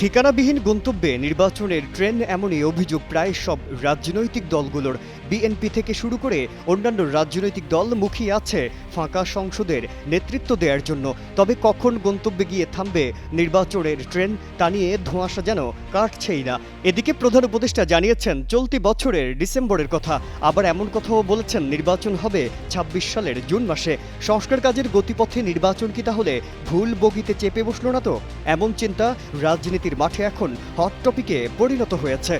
ঠিকানাবিহীন গন্তব্যে নির্বাচনের ট্রেন, এমনই অভিযোগ প্রায় সব রাজনৈতিক দলগুলোর। বিএনপি থেকে শুরু করে অন্যান্য রাজনৈতিক দল মুখিয়ে আছে ফাঁকা সংসদের নেতৃত্ব দেওয়ার জন্য। তবে কখন গন্তব্যে গিয়ে থামবে নির্বাচনের ট্রেন, তা নিয়ে ধোঁয়াশা যেন কাটছেই না। এদিকে প্রধান উপদেষ্টা জানিয়েছেন চলতি বছরের ডিসেম্বরের কথা। আবার এমন কথাও বলেছেন নির্বাচন হবে ২৬ সালের জুন মাসে। সংস্কার কাজের গতিপথে নির্বাচন কি তাহলে ভুল বগিতে চেপে বসল না তো? এমন চিন্তা রাজনীতির মাঠে এখন হট টপিকে পরিণত হয়েছে।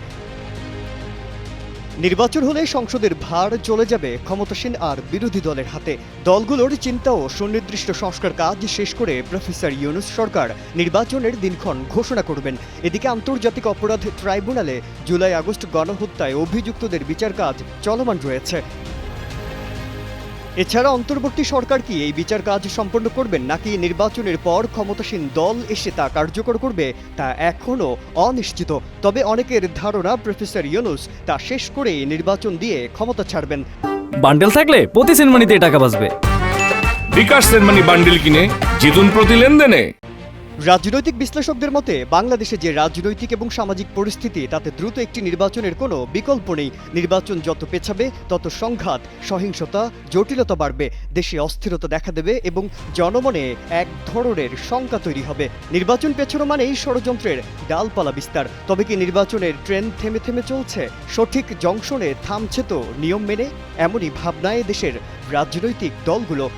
নির্বাচন হলে সংসদের ভার চলে যাবে ক্ষমতাসীন আর বিরোধী দলের হাতে। দলগুলোর চিন্তা ও সুনির্দিষ্ট সংস্কার কাজ শেষ করে প্রফেসর ইউনূস সরকার নির্বাচনের দিনক্ষণ ঘোষণা করবেন। এদিকে আন্তর্জাতিক অপরাধ ট্রাইব্যুনালে জুলাই আগস্ট গণহত্যায় অভিযুক্তদের বিচার কাজ চলমান রয়েছে। এছাড়া অন্তর্বর্তী সরকার কি এই বিচার কাজ সম্পন্ন করবেন, নাকি নির্বাচনের পর ক্ষমতাসীন দল এসে তা কার্যকর করবে, তা এখনও অনিশ্চিত। তবে অনেকের ধারণা প্রফেসর ইউনূস তা শেষ করেই নির্বাচন দিয়ে ক্ষমতা ছাড়বেন। বান্ডেল থাকলে প্রতি সেনমানিতে টাকা বাঁচবে। বিকাশ সেনমানি বান্ডেল কিনে জিতুন প্রতি লেনদেনে। রাজনৈতিক বিশ্লেষকদের মতে বাংলাদেশে যে রাজনৈতিক এবং সামাজিক পরিস্থিতি, তাতে দ্রুত একটি নির্বাচনের কোনো বিকল্প নেই। নির্বাচন যত পেছাবে তত সংঘাত, সহিংসতা, জটিলতা বাড়বে, দেশে অস্থিরতা দেখা দেবে এবং জনমনে এক ধরনের শঙ্কা তৈরি হবে। নির্বাচন পেছানো মানেই ষড়যন্ত্রের ডালপালা বিস্তার। তবে কি নির্বাচনের ট্রেন থেমে থেমে চলছে? সঠিক জংশনে থামছে তো নিয়ম মেনে? এমনই ভাবনায় দেশের রাজনৈতিক দলগুলো।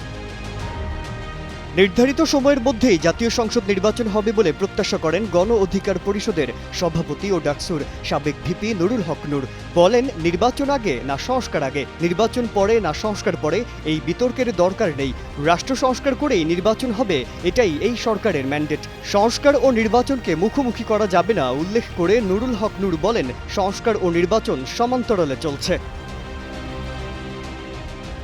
নির্ধারিত সময়ের মধ্যেই জাতীয় সংসদ নির্বাচন হবে বলে প্রত্যাশা করেন গণ অধিকার পরিষদের সভাপতি ও ডাকসুর সাবেক ভিপি নুরুল হক নূর। বলেন, নির্বাচন আগে না সংস্কার আগে, নির্বাচন পরে না সংস্কার পরে, এই বিতর্কের দরকার নেই। রাষ্ট্র সংস্কার করেই নির্বাচন হবে, এটাই এই সরকারের ম্যান্ডেট। সংস্কার ও নির্বাচনকে মুখোমুখি করা যাবে না উল্লেখ করে নুরুল হক নূর বলেন, সংস্কার ও নির্বাচন সমান্তরালে চলছে।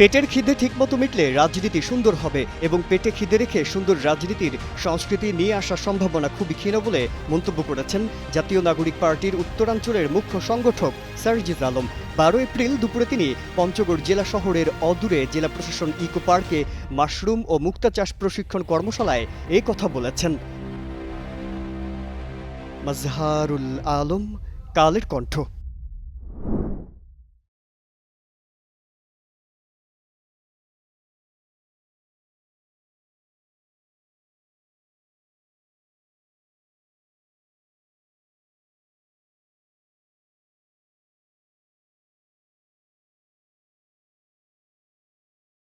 পেটের খিদে ঠিকমতো মিটলে রাজনীতি সুন্দর হবে এবং পেটে খিদে রেখে সুন্দর রাজনীতির সংস্কৃতি নিয়ে আসার সম্ভাবনা খুবই ক্ষীণ বলে মন্তব্য করেছেন জাতীয় নাগরিক পার্টির উত্তরাঞ্চলের মুখ্য সংগঠক সার্জিস আলম। ১২ এপ্রিল দুপুরে তিনি পঞ্চগড় জেলা শহরের অদূরে জেলা প্রশাসন ইকো পার্কে মাশরুম ও মুক্তা চাষ প্রশিক্ষণ কর্মশালায় এ কথা বলেছেন। মাজহারুল আলম, কালের কণ্ঠ।